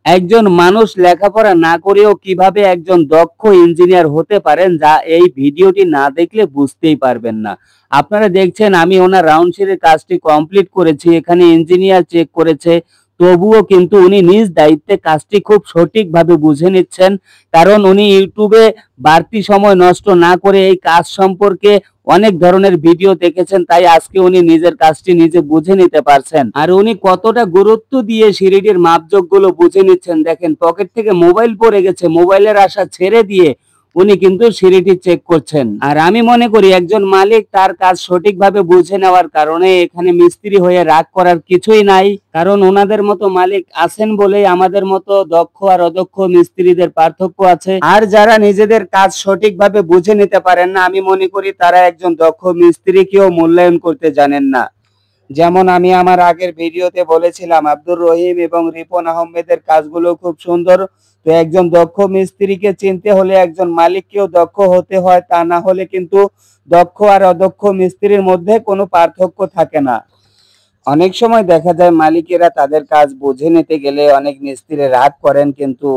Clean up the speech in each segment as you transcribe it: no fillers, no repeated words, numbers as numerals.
একজন মানুষ লেখাপড়া না করেও কিভাবে একজন দক্ষ ইঞ্জিনিয়ার হতে পারেন, যা এই ভিডিওটি না দেখলে বুঝতেই পারবেন না। আপনারা দেখছেন আমি ওনার রাউন্ড শেডের কাজটি কমপ্লিট করেছি। এখানে ইঞ্জিনিয়ার চেক করেছে। তবুও কিন্তু উনি নিজ দায়িত্বে কাজটি খুব সঠিকভাবে বুঝে নিচ্ছেন। কারণ উনি ইউটিউবে বাড়তি সময় নষ্ট না করে এই কাজ সম্পর্কে অনেক ধরনের ভিডিও দেখেছেন, তাই আজকে উনি নিজের কাজটি নিজে বুঝে নিতে পারছেন। আর উনি কতটা গুরুত্ব দিয়ে সিঁড়িটির মাপজোখগুলো বুঝে নিচ্ছেন দেখেন। পকেট থেকে মোবাইল পড়ে গেছে, মোবাইলের আশা ছেড়ে দিয়ে উনি কিন্তু সিঁড়িটি চেক করছেন। আর আমি মনে করি একজন মালিক তার কাজ সঠিকভাবে বুঝে নেওয়ার কারণে এখানে মিস্ত্রি হয়ে রাগ করার কিছুই নাই। কারণ ওনাদের মতো মালিক আছেন বলেই আমাদের মতো দক্ষ আর অদক্ষ মিস্ত্রিদের পার্থক্য আছে। আর যারা নিজেদের কাজ সঠিকভাবে বুঝে নিতে পারেন না, আমি মনে করি তারা একজন দক্ষ মিস্ত্রিকেও মূল্যায়ন করতে জানেন না। যেমন আমি আমার আগের ভিডিওতে বলেছিলাম, আব্দুর রহিম এবং রিপন আহমেদের কাজগুলো খুব সুন্দর। তো একজন দক্ষ মিস্ত্রিকে চিনতে হলে একজন মালিককেও দক্ষ হতে হয়, তা না হলে কিন্তু দক্ষ আর অদক্ষ মিস্ত্রির মধ্যে কোনো পার্থক্য থাকে না। অনেক সময় দেখা যায় মালিকেরা তাদের কাজ বুঝে নিতে গেলে অনেক মিস্ত্রি রাগ করেন, কিন্তু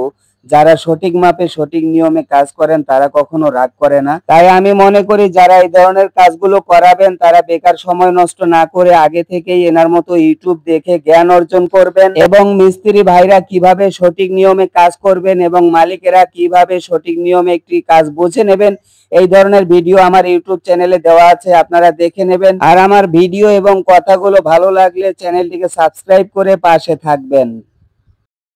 যারা সঠিক মাপে সঠিক নিয়মে কাজ করেন তারা কখনো রাগ করে না। তাই আমি মনে করি যারা এই ধরনের কাজগুলো করাবেন তারা বেকার সময় নষ্ট না করে আগে থেকেই এনার মতো ইউটিউব দেখে জ্ঞান অর্জন করবেন, এবং মিস্ত্রি ভাইরা কিভাবে সঠিক নিয়মে কাজ করবেন এবং মালিকেরা কিভাবে সঠিক নিয়মে একটি কাজ বুঝে নেবেন, এই ধরনের ভিডিও আমার ইউটিউব চ্যানেলে দেওয়া আছে, আপনারা দেখে নেবেন। আর আমার ভিডিও এবং কথাগুলো ভালো লাগলে চ্যানেলটিকে সাবস্ক্রাইব করে পাশে থাকবেন।